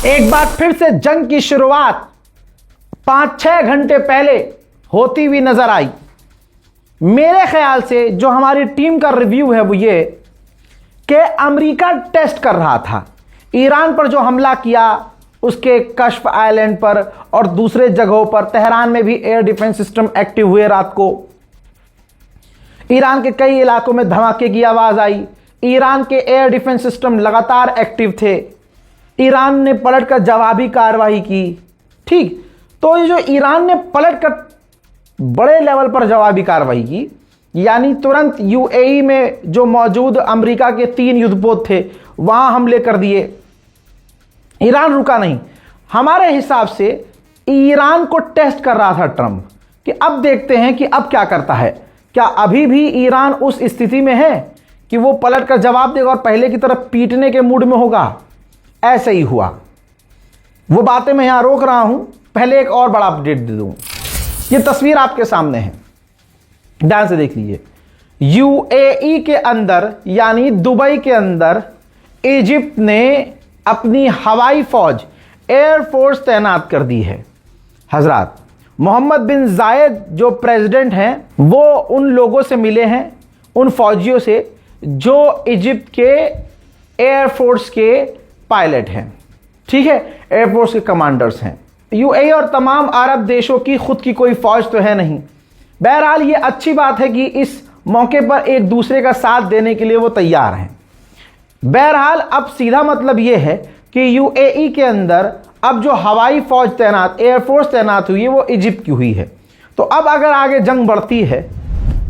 एक बार फिर से जंग की शुरुआत 5-6 घंटे पहले होती हुई नजर आई। मेरे ख्याल से जो हमारी टीम का रिव्यू है वो ये कि अमेरिका टेस्ट कर रहा था ईरान पर जो हमला किया उसके कश्फ आइलैंड पर और दूसरे जगहों पर। तेहरान में भी एयर डिफेंस सिस्टम एक्टिव हुए। रात को ईरान के कई इलाकों में धमाके की आवाज आई। ईरान के एयर डिफेंस सिस्टम लगातार एक्टिव थे। ईरान ने पलटकर जवाबी कार्रवाई की। ठीक, तो ये जो ईरान ने पलटकर बड़े लेवल पर जवाबी कार्रवाई की, यानी तुरंत यूएई में जो मौजूद अमेरिका के 3 युद्धपोत थे वहां हमले कर दिए। ईरान रुका नहीं। हमारे हिसाब से ईरान को टेस्ट कर रहा था ट्रंप कि अब देखते हैं कि अब क्या करता है। क्या अभी भी ईरान उस स्थिति में है कि वो पलटकर जवाब देगा और पहले की तरफ पीटने के मूड में होगा? ऐसे ही हुआ। वो बातें मैं यहां रोक रहा हूं, पहले एक और बड़ा अपडेट दे दूं। ये तस्वीर आपके सामने है, ध्यान से देख लीजिए। यूएई के अंदर यानी दुबई के अंदर इजिप्ट ने अपनी हवाई फौज एयरफोर्स तैनात कर दी है। हजरात, मोहम्मद बिन जायद जो प्रेसिडेंट हैं वो उन लोगों से मिले हैं, उन फौजियों से जो इजिप्ट के एयरफोर्स के पायलट हैं। ठीक है, एयरफोर्स के कमांडर्स हैं। यूएई और तमाम अरब देशों की खुद की कोई फौज तो है नहीं। बहरहाल ये अच्छी बात है कि इस मौके पर एक दूसरे का साथ देने के लिए वो तैयार हैं। बहरहाल अब सीधा मतलब ये है कि यूएई के अंदर अब जो हवाई फौज तैनात, एयरफोर्स तैनात हुई है वो इजिप्ट की हुई है। तो अब अगर आगे जंग बढ़ती है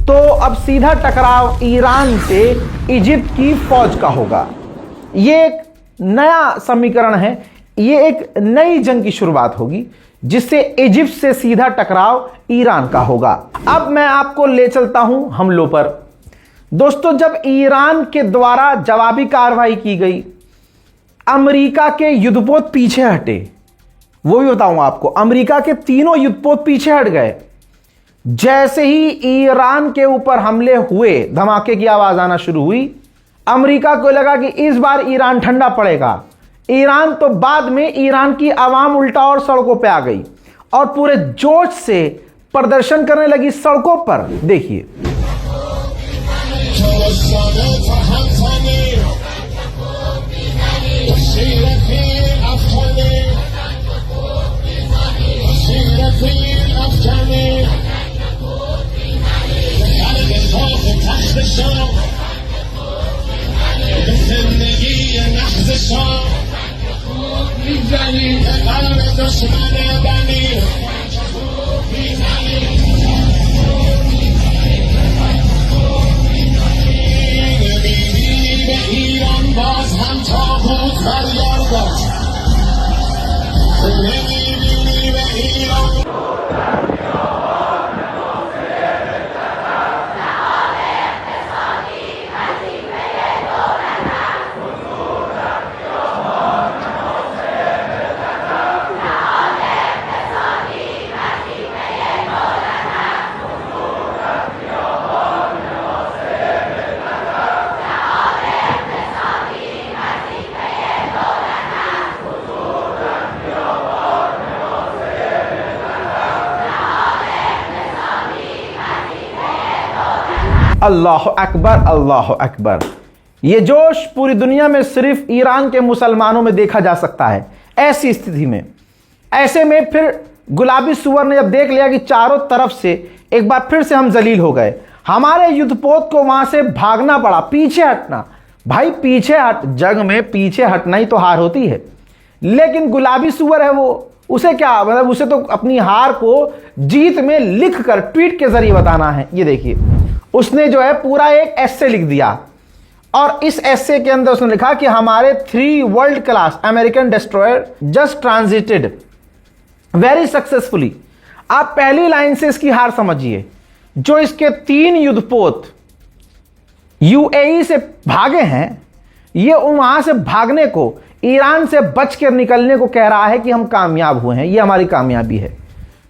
तो अब सीधा टकराव ईरान से इजिप्ट की फौज का होगा। ये एक नया समीकरण है, ये एक नई जंग की शुरुआत होगी जिससे इजिप्ट से सीधा टकराव ईरान का होगा। अब मैं आपको ले चलता हूं हमलों पर। दोस्तों, जब ईरान के द्वारा जवाबी कार्रवाई की गई, अमेरिका के युद्धपोत पीछे हटे। वो भी बताऊंगा आपको, अमेरिका के 3 युद्धपोत पीछे हट गए। जैसे ही ईरान के ऊपर हमले हुए, धमाके की आवाज आना शुरू हुई, अमेरिका को लगा कि इस बार ईरान ठंडा पड़ेगा। ईरान तो बाद में ईरान की आवाम उल्टा और सड़कों पे आ गई और पूरे जोश से प्रदर्शन करने लगी सड़कों पर। देखिए, अल्लाह अकबर, अल्लाह अकबर। ये जोश पूरी दुनिया में सिर्फ ईरान के मुसलमानों में देखा जा सकता है। ऐसी स्थिति में, ऐसे में फिर गुलाबी सुअर ने जब देख लिया कि चारों तरफ से एक बार फिर से हम जलील हो गए, हमारे युद्धपोत को वहां से भागना पड़ा, पीछे हटना। भाई पीछे हट, जंग में पीछे हटना ही तो हार होती है। लेकिन गुलाबी सुअर है वो, उसे क्या मतलब, उसे तो अपनी हार को जीत में लिख कर ट्वीट के जरिए बताना है। ये देखिए, उसने जो है पूरा एक एस्से लिख दिया और इस एस्से के अंदर उसने लिखा कि हमारे 3 world class American destroyer just transited very successfully. आप पहली लाइन से इसकी हार समझिए। जो इसके 3 युद्धपोत यूएई से भागे हैं, ये वहां से भागने को, ईरान से बच कर निकलने को कह रहा है कि हम कामयाब हुए हैं, ये हमारी कामयाबी है।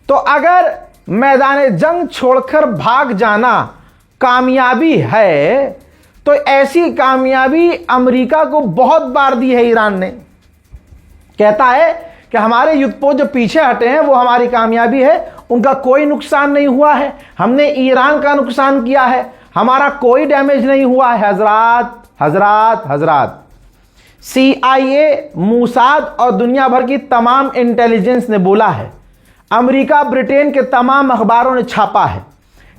तो अगर मैदान जंग छोड़कर भाग जाना कामयाबी है तो ऐसी कामयाबी अमेरिका को बहुत बार दी है ईरान ने। कहता है कि हमारे युद्धपोत जो पीछे हटे हैं वो हमारी कामयाबी है, उनका कोई नुकसान नहीं हुआ है, हमने ईरान का नुकसान किया है, हमारा कोई डैमेज नहीं हुआ है। हजरात हजरात हजरात, CIA, मूसाद और दुनिया भर की तमाम इंटेलिजेंस ने बोला है, अमेरिका ब्रिटेन के तमाम अखबारों ने छापा है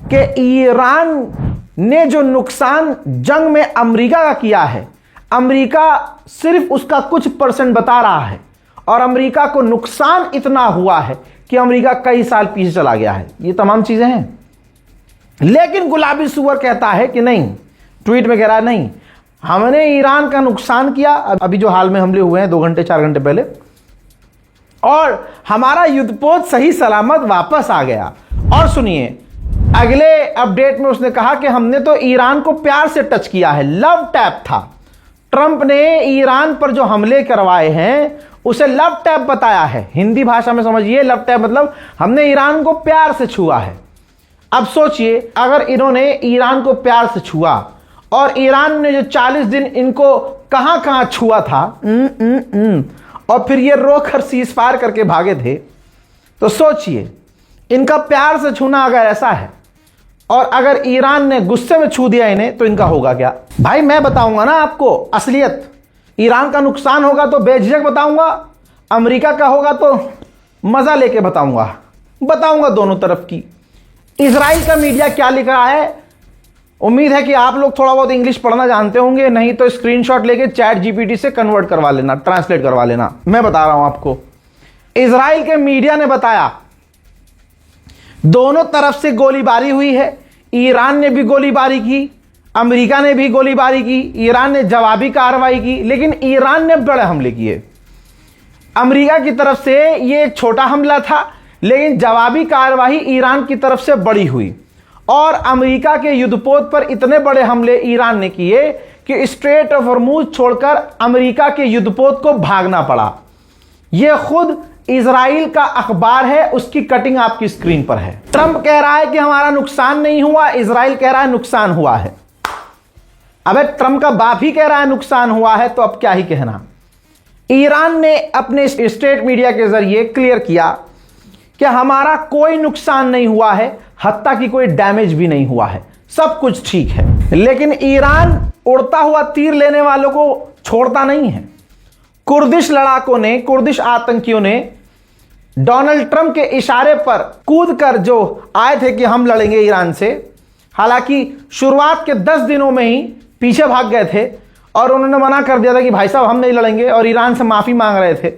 कि ईरान ने जो नुकसान जंग में अमेरिका का किया है, अमेरिका सिर्फ उसका कुछ % बता रहा है और अमेरिका को नुकसान इतना हुआ है कि अमेरिका कई साल पीछे चला गया है। ये तमाम चीजें हैं, लेकिन गुलाबी सुअर कहता है कि नहीं, ट्वीट में कह रहा है नहीं, हमने ईरान का नुकसान किया, अभी जो हाल में हमले हुए हैं 2 घंटे 4 घंटे पहले, और हमारा युद्धपोत सही सलामत वापस आ गया। और सुनिए, अगले अपडेट में उसने कहा कि हमने तो ईरान को प्यार से टच किया है, लव टैप था। ट्रंप ने ईरान पर जो हमले करवाए हैं उसे लव टैप बताया है। हिंदी भाषा में समझिए, लव टैप मतलब हमने ईरान को प्यार से छुआ है। अब सोचिए, अगर इन्होंने ईरान को प्यार से छुआ और ईरान ने जो 40 दिन इनको कहां कहां छुआ था, और फिर ये रोकर सीज फायर करके भागे थे, तो सोचिए इनका प्यार से छूना अगर ऐसा है और अगर ईरान ने गुस्से में छू दिया इन्हें, तो इनका होगा क्या? भाई मैं बताऊंगा ना आपको असलियत। ईरान का नुकसान होगा तो बेझिझक बताऊंगा, अमेरिका का होगा तो मजा लेके बताऊंगा दोनों तरफ की। इजराइल का मीडिया क्या लिख रहा है, उम्मीद है कि आप लोग थोड़ा बहुत इंग्लिश पढ़ना जानते होंगे, नहीं तो स्क्रीनशॉट लेके चैट GPT से कन्वर्ट करवा लेना, ट्रांसलेट करवा लेना। मैं बता रहा हूं आपको, इजराइल के मीडिया ने बताया दोनों तरफ से गोलीबारी हुई है। ईरान ने भी गोलीबारी की, अमेरिका ने भी गोलीबारी की, ईरान ने जवाबी कार्रवाई की, लेकिन ईरान ने बड़े हमले किए। अमेरिका की तरफ से यह एक छोटा हमला था, लेकिन जवाबी कार्रवाई ईरान की तरफ से बड़ी हुई और अमेरिका के युद्धपोत पर इतने बड़े हमले ईरान ने किए कि स्ट्रेट ऑफ हॉर्मुज छोड़कर अमेरिका के युद्धपोत को भागना पड़ा। यह खुद इजराइल का अखबार है, उसकी कटिंग आपकी स्क्रीन पर है। ट्रंप कह रहा है कि हमारा नुकसान नहीं हुआ, इजराइल कह रहा है नुकसान हुआ है। अबे ट्रंप का बाप ही कह रहा है नुकसान हुआ है, तो अब क्या ही कहना। ईरान ने अपने स्टेट मीडिया के जरिए क्लियर किया कि हमारा कोई नुकसान नहीं हुआ है, हत्ता कि कोई डैमेज भी नहीं हुआ है, सब कुछ ठीक है। लेकिन ईरान उड़ता हुआ तीर लेने वालों को छोड़ता नहीं है। कुर्दिश लड़ाकों ने, कुर्दिश आतंकियों ने डोनाल्ड ट्रंप के इशारे पर कूदकर जो आए थे कि हम लड़ेंगे ईरान से, हालांकि शुरुआत के 10 दिनों में ही पीछे भाग गए थे और उन्होंने मना कर दिया था कि भाई साहब हम नहीं लड़ेंगे, और ईरान से माफी मांग रहे थे।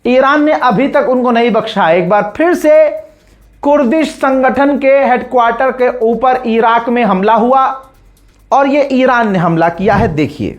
ईरान ने अभी तक उनको नहीं बख्शा। एक बार फिर से कुर्दिश संगठन के हेडक्वार्टर के ऊपर इराक में हमला हुआ और ये ईरान ने हमला किया है। देखिए,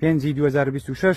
5/2026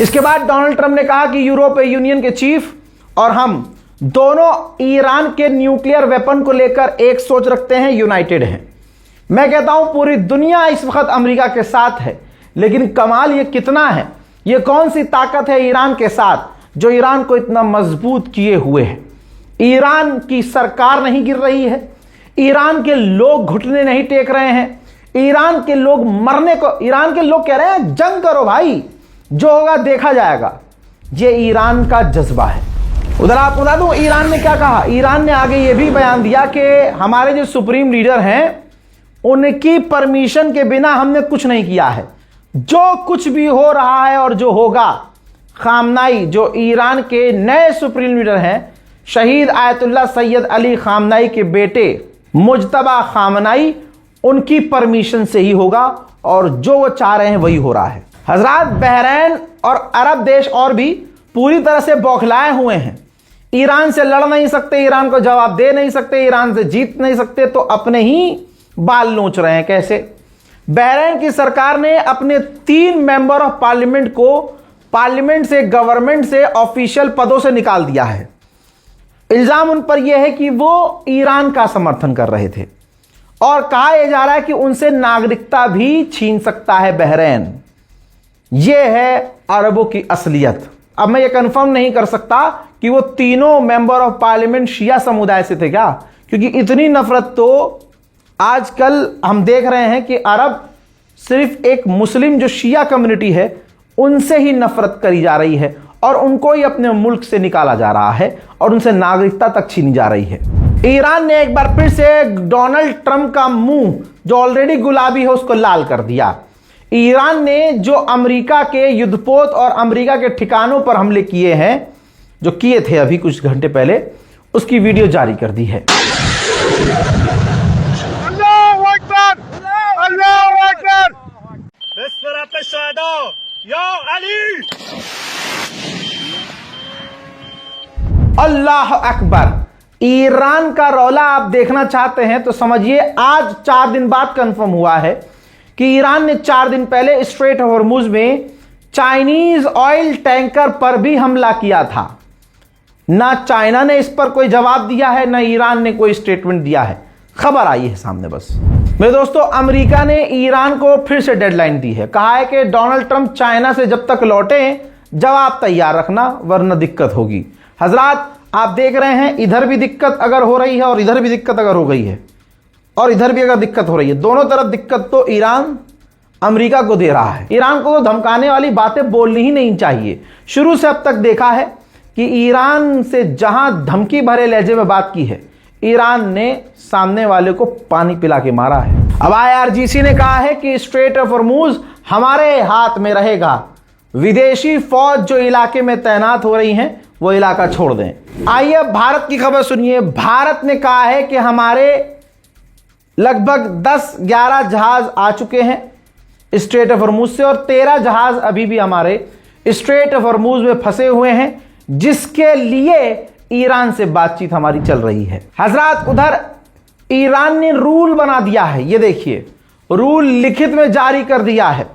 इसके बाद डोनाल्ड ट्रंप ने कहा कि यूरोपीय यूनियन के चीफ और हम दोनों ईरान के न्यूक्लियर वेपन को लेकर एक सोच रखते हैं, यूनाइटेड हैं। मैं कहता हूं पूरी दुनिया इस वक्त अमेरिका के साथ है, लेकिन कमाल ये कितना है, ये कौन सी ताकत है ईरान के साथ जो ईरान को इतना मजबूत किए हुए है। ईरान की सरकार नहीं गिर रही है, ईरान के लोग घुटने नहीं टेक रहे हैं, ईरान के लोग मरने को, ईरान के लोग कह रहे हैं जंग करो भाई, जो होगा देखा जाएगा। ये ईरान का जज्बा है। उधर आपको बता दूं ईरान ने क्या कहा। ईरान ने आगे ये भी बयान दिया कि हमारे जो सुप्रीम लीडर हैं उनकी परमिशन के बिना हमने कुछ नहीं किया है। जो कुछ भी हो रहा है और जो होगा, खामनाई जो ईरान के नए सुप्रीम लीडर हैं, शहीद आयतुल्लाह सैयद अली खामनाई के बेटे मुज्तबा खामनाई, उनकी परमिशन से ही होगा और जो वो चाह रहे हैं वही हो रहा है। हजरात, बहरैन और अरब देश और भी पूरी तरह से बौखलाए हुए हैं। ईरान से लड़ नहीं सकते, ईरान को जवाब दे नहीं सकते, ईरान से जीत नहीं सकते, तो अपने ही बाल नोच रहे हैं। कैसे? बहरैन की सरकार ने अपने 3 मेंबर ऑफ पार्लियामेंट को पार्लियामेंट से, गवर्नमेंट से, ऑफिशियल पदों से निकाल दिया है। इल्जाम उन पर यह है कि वो ईरान का समर्थन कर रहे थे और कहा यह जा रहा है कि उनसे नागरिकता भी छीन सकता है बहरीन। यह है अरबों की असलियत। अब मैं ये कंफर्म नहीं कर सकता कि वो तीनों मेंबर ऑफ पार्लियामेंट शिया समुदाय से थे क्या, क्योंकि इतनी नफरत तो आजकल हम देख रहे हैं कि अरब सिर्फ एक मुस्लिम जो शिया कम्युनिटी है उनसे ही नफरत करी जा रही है और उनको ही अपने मुल्क से निकाला जा रहा है और उनसे नागरिकता तक छीनी जा रही है। ईरान ने एक बार फिर से डोनाल्ड ट्रंप का मुंह जो ऑलरेडी गुलाबी है उसको लाल कर दिया। ईरान ने जो अमेरिका के युद्धपोत और अमेरिका के ठिकानों पर हमले किए हैं, जो किए थे अभी कुछ घंटे पहले, उसकी वीडियो जारी कर दी है। अल्लाह अकबर। ईरान का रौला आप देखना चाहते हैं तो समझिए आज 4 दिन बाद कंफर्म हुआ है कि ईरान ने 4 दिन पहले स्ट्रेट ऑफ हॉर्मुज में चाइनीज ऑयल टैंकर पर भी हमला किया था। ना चाइना ने इस पर कोई जवाब दिया है, ना ईरान ने कोई स्टेटमेंट दिया है। खबर आई है सामने बस। मेरे दोस्तों, अमेरिका ने ईरान को फिर से डेडलाइन दी है। कहा है कि डोनाल्ड ट्रंप चाइना से जब तक लौटे जवाब तैयार रखना वरना दिक्कत होगी। हजरात, आप देख रहे हैं इधर भी दिक्कत अगर हो रही है और इधर भी दिक्कत अगर हो गई है और इधर भी अगर दिक्कत हो रही है, दोनों तरफ दिक्कत तो ईरान अमेरिका को दे रहा है। ईरान को तो धमकाने वाली बातें बोलनी ही नहीं चाहिए। शुरू से अब तक देखा है कि ईरान से जहां धमकी भरे लहजे में बात की है, ईरान ने सामने वाले को पानी पिला के मारा है। अब IRGC ने कहा है कि स्ट्रेट ऑफ हॉर्मुज हमारे हाथ में रहेगा। विदेशी फौज जो इलाके में तैनात हो रही हैं वो इलाका छोड़ दें। आइए अब भारत की खबर सुनिए। भारत ने कहा है कि हमारे लगभग 10-11 जहाज आ चुके हैं स्ट्रेट ऑफ हॉर्मुज से और 13 जहाज अभी भी हमारे स्ट्रेट ऑफ हॉर्मुज में फंसे हुए हैं, जिसके लिए ईरान से बातचीत हमारी चल रही है। हजरात, उधर ईरान ने रूल बना दिया है। ये देखिए, रूल लिखित में जारी कर दिया है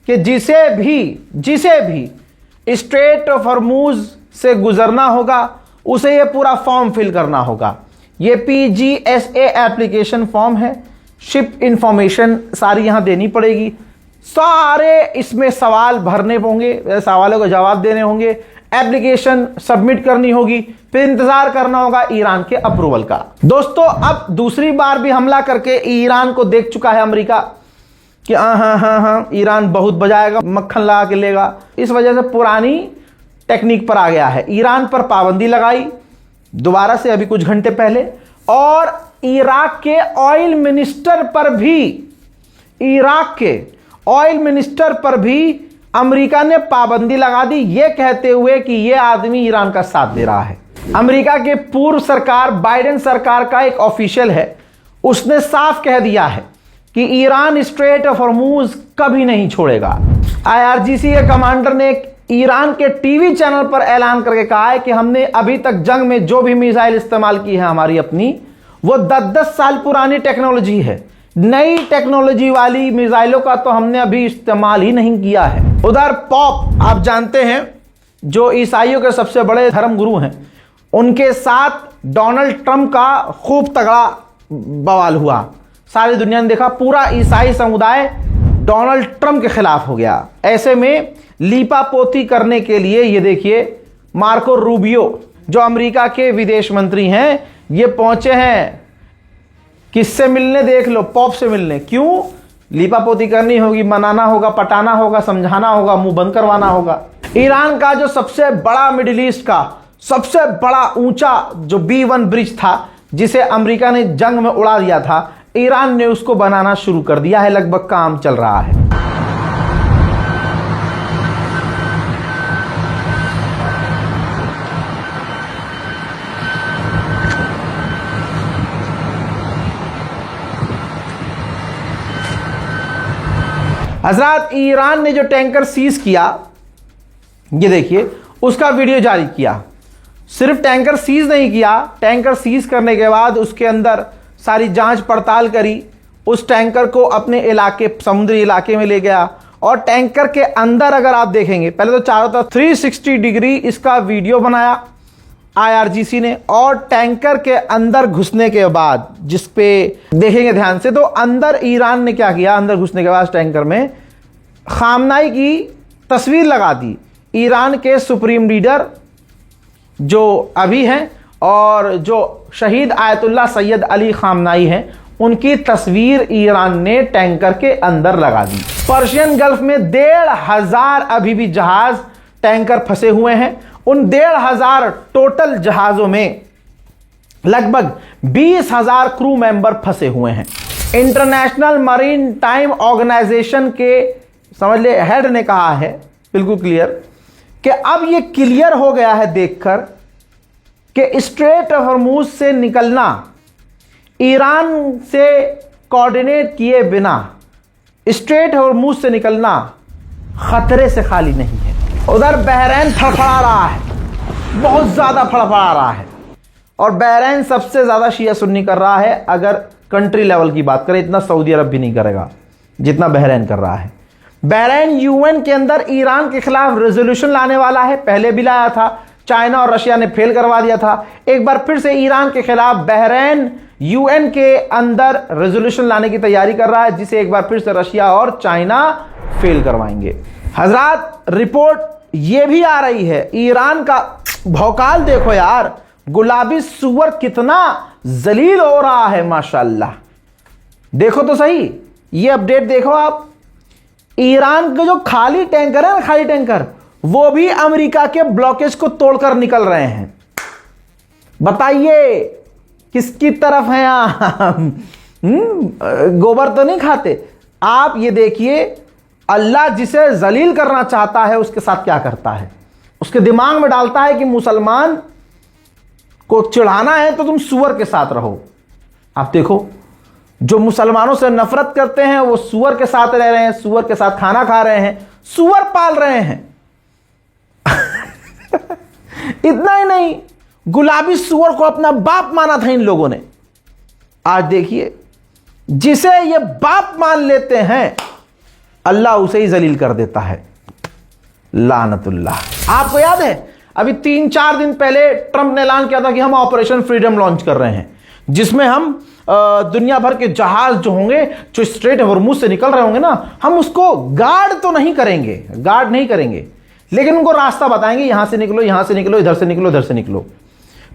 कि जिसे भी स्ट्रेट ऑफ हॉर्मुज से गुजरना होगा उसे ये पूरा फॉर्म फिल करना होगा। ये PGSA एप्लीकेशन फॉर्म है। शिप इंफॉर्मेशन सारी यहां देनी पड़ेगी। सारे इसमें सवाल भरने होंगे, सवालों को जवाब देने होंगे, एप्लीकेशन सबमिट करनी होगी, फिर इंतजार करना होगा ईरान के अप्रूवल का। दोस्तों, अब दूसरी बार भी हमला करके ईरान को देख चुका है अमेरिका कि हाँ ईरान बहुत बजाएगा, मक्खन लगा के लेगा। इस वजह से पुरानी टेक्निक पर आ गया है। ईरान पर पाबंदी लगाई दोबारा से अभी कुछ घंटे पहले, और इराक के ऑयल मिनिस्टर पर भी अमेरिका ने पाबंदी लगा दी, यह कहते हुए कि यह आदमी ईरान का साथ दे रहा है। अमेरिका के पूर्व सरकार बाइडेन सरकार का एक ऑफिशियल है, उसने साफ कह दिया है कि ईरान स्ट्रेट ऑफ हॉर्मुज कभी नहीं छोड़ेगा। IRGC के कमांडर ने ईरान के टीवी चैनल पर ऐलान करके कहा है कि हमने अभी तक जंग में जो भी मिसाइल इस्तेमाल की है हमारी अपनी, वो 10-10 साल पुरानी टेक्नोलॉजी है। नई टेक्नोलॉजी वाली मिसाइलों का तो हमने अभी इस्तेमाल ही नहीं किया है। उधर पॉप, आप जानते हैं, जो ईसाइयों के सबसे बड़े धर्म गुरु हैं, उनके साथ डोनाल्ड ट्रंप का खूब तगड़ा बवाल हुआ। सारी दुनिया ने देखा, पूरा ईसाई समुदाय डोनाल्ड ट्रंप के खिलाफ हो गया। ऐसे में लीपापोती करने के लिए ये देखिए, मार्को रूबियो जो अमेरिका के विदेश मंत्री हैं, ये पहुंचे हैं किससे मिलने, देख लो, पॉप से मिलने। क्यों? लीपापोती करनी होगी, मनाना होगा, पटाना होगा, समझाना होगा, मुंह बंद करवाना होगा। ईरान का जो सबसे बड़ा मिडिल ईस्ट का सबसे बड़ा ऊंचा जो B1 ब्रिज था, जिसे अमेरिका ने जंग में उड़ा दिया था, ईरान ने उसको बनाना शुरू कर दिया है। लगभग काम चल रहा है। हजरात, ईरान ने जो टैंकर सीज किया, ये देखिए, उसका वीडियो जारी किया। सिर्फ टैंकर सीज नहीं किया, टैंकर सीज करने के बाद उसके अंदर सारी जांच पड़ताल करी, उस टैंकर को अपने इलाके, समुद्री इलाके में ले गया, और टैंकर के अंदर अगर आप देखेंगे, पहले तो चारों तरफ 360 डिग्री इसका वीडियो बनाया, IRGC ने, और टैंकर के अंदर घुसने के बाद, जिस पे देखेंगे ध्यान से, तो अंदर ईरान ने क्या किया, अंदर घुसने के बाद टैंकर में खामनाई की तस्वीर लगा दी। ईरान के सुप्रीम लीडर जो अभी हैं और जो शहीद आयतुल्लाह सैयद अली खामनाई हैं, उनकी तस्वीर ईरान ने टैंकर के अंदर लगा दी। पर्शियन गल्फ में 1,500 अभी भी जहाज टैंकर फंसे हुए हैं। उन 1,500 टोटल जहाजों में लगभग 20,000 क्रू मेंबर फंसे हुए हैं। इंटरनेशनल मरीन टाइम ऑर्गेनाइजेशन के समझ ले हेड ने कहा है बिल्कुल क्लियर कि अब यह क्लियर हो गया है देखकर कि स्ट्रेट ऑफ हॉर्मूज से निकलना ईरान से कोऑर्डिनेट किए बिना स्ट्रेट हॉर्मूज से निकलना खतरे से खाली नहीं है। उधर बहरैन फड़फड़ा रहा है, बहुत ज्यादा फड़फड़ा रहा है, और बहरैन सबसे ज्यादा शिया सुन्नी कर रहा है। अगर कंट्री लेवल की बात करें, इतना सऊदी अरब भी नहीं करेगा जितना बहरैन कर रहा है। बहरैन यूएन के अंदर ईरान के खिलाफ रेजोल्यूशन लाने वाला है, पहले भी लाया था, चाइना और रशिया ने फेल करवा दिया था। एक बार फिर से ईरान के खिलाफ बहरैन यूएन के अंदर रेजोल्यूशन लाने की तैयारी कर रहा है, जिसे एक बार फिर से रशिया और चाइना फेल करवाएंगे। हजरात, रिपोर्ट यह भी आ रही है, ईरान का भौकाल देखो यार, गुलाबी सुअर कितना जलील हो रहा है माशाल्लाह। देखो तो सही, ये अपडेट देखो आप। ईरान के जो खाली टैंकर है ना, खाली टैंकर, वो भी अमेरिका के ब्लॉकेज को तोड़कर निकल रहे हैं। बताइए किसकी तरफ हैं आप? गोबर तो नहीं खाते आप। ये देखिए, अल्लाह जिसे जलील करना चाहता है उसके साथ क्या करता है, उसके दिमाग में डालता है कि मुसलमान को चिढ़ाना है तो तुम सुअर के साथ रहो। आप देखो, जो मुसलमानों से नफरत करते हैं वो सुअर के साथ रह रहे हैं, सुअर के साथ खाना खा रहे हैं, सुअर पाल रहे हैं। इतना ही नहीं, गुलाबी सुअर को अपना बाप माना था इन लोगों ने। आज देखिए, जिसे ये बाप मान लेते हैं अल्लाह उसे ही जलील कर देता है। लानतुल्लाह। आपको याद है, अभी 3-4 दिन पहले ट्रंप ने ऐलान किया था कि हम ऑपरेशन फ्रीडम लॉन्च कर रहे हैं, जिसमें हम दुनिया भर के जहाज जो होंगे, जो स्ट्रेट हॉर्मूज से निकल रहे होंगे ना, हम उसको गार्ड तो नहीं करेंगे, गार्ड नहीं करेंगे, लेकिन उनको रास्ता बताएंगे, यहां से निकलो, यहां से निकलो, इधर से निकलो, इधर से निकलो।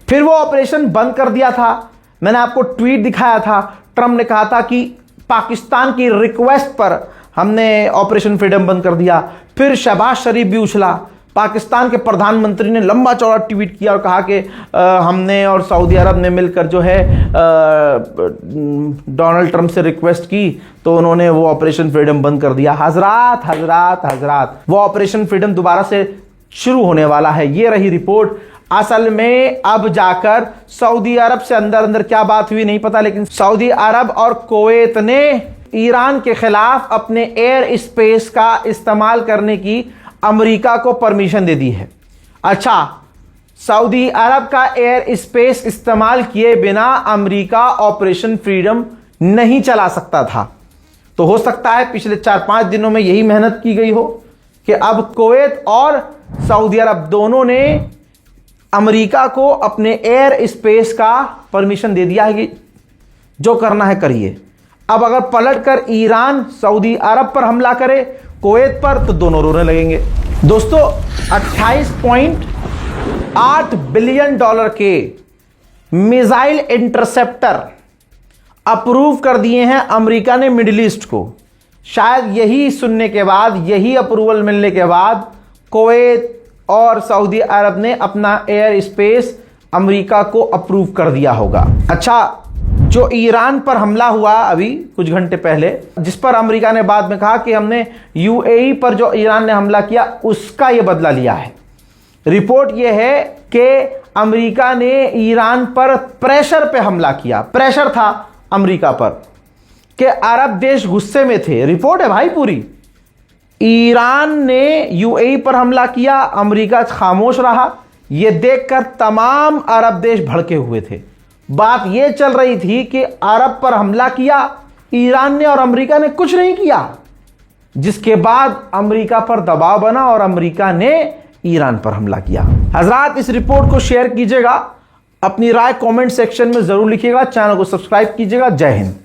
फिर वो ऑपरेशन बंद कर दिया था। मैंने आपको ट्वीट दिखाया था, ट्रंप ने कहा था कि पाकिस्तान की रिक्वेस्ट पर हमने ऑपरेशन फ्रीडम बंद कर दिया। फिर शहबाज शरीफ भी उछला, पाकिस्तान के प्रधानमंत्री ने लंबा चौड़ा ट्वीट किया और कहा कि हमने और सऊदी अरब ने मिलकर जो है डोनाल्ड ट्रंप से रिक्वेस्ट की, तो उन्होंने वो ऑपरेशन फ्रीडम बंद कर दिया। हजरात हजरात हजरात, वो ऑपरेशन फ्रीडम दोबारा से शुरू होने वाला है। ये रही रिपोर्ट। असल में अब जाकर सऊदी अरब से अंदर अंदर क्या बात हुई नहीं पता, लेकिन सऊदी अरब और कुवैत ने ईरान के खिलाफ अपने एयर स्पेस का इस्तेमाल करने की अमेरिका को परमिशन दे दी है। अच्छा, सऊदी अरब का एयर स्पेस इस्तेमाल किए बिना अमेरिका ऑपरेशन फ्रीडम नहीं चला सकता था। तो हो सकता है पिछले 4-5 दिनों में यही मेहनत की गई हो कि अब कुवैत और सऊदी अरब दोनों ने अमेरिका को अपने एयर स्पेस का परमिशन दे दिया है कि जो करना है करिए। अब अगर पलटकर ईरान सऊदी अरब पर हमला करे, कुवैत पर, तो दोनों रोने लगेंगे। दोस्तों, $28.8 बिलियन के मिसाइल इंटरसेप्टर अप्रूव कर दिए हैं अमेरिका ने मिडिल ईस्ट को। शायद यही सुनने के बाद, यही अप्रूवल मिलने के बाद कुवैत और सऊदी अरब ने अपना एयर स्पेस अमेरिका को अप्रूव कर दिया होगा। अच्छा, जो ईरान पर हमला हुआ अभी कुछ घंटे पहले, जिस पर अमेरिका ने बाद में कहा कि हमने यूएई पर जो ईरान ने हमला किया उसका यह बदला लिया है। रिपोर्ट यह है कि अमेरिका ने ईरान पर प्रेशर पे हमला किया। प्रेशर था अमेरिका पर कि अरब देश गुस्से में थे। रिपोर्ट है भाई पूरी। ईरान ने यूएई पर हमला किया, अमेरिका खामोश रहा। यह देखकर तमाम अरब देश भड़के हुए थे। बात यह चल रही थी कि अरब पर हमला किया ईरान ने और अमेरिका ने कुछ नहीं किया, जिसके बाद अमेरिका पर दबाव बना और अमेरिका ने ईरान पर हमला किया। हजरात, इस रिपोर्ट को शेयर कीजिएगा, अपनी राय कमेंट सेक्शन में जरूर लिखिएगा, चैनल को सब्सक्राइब कीजिएगा। जय हिंद।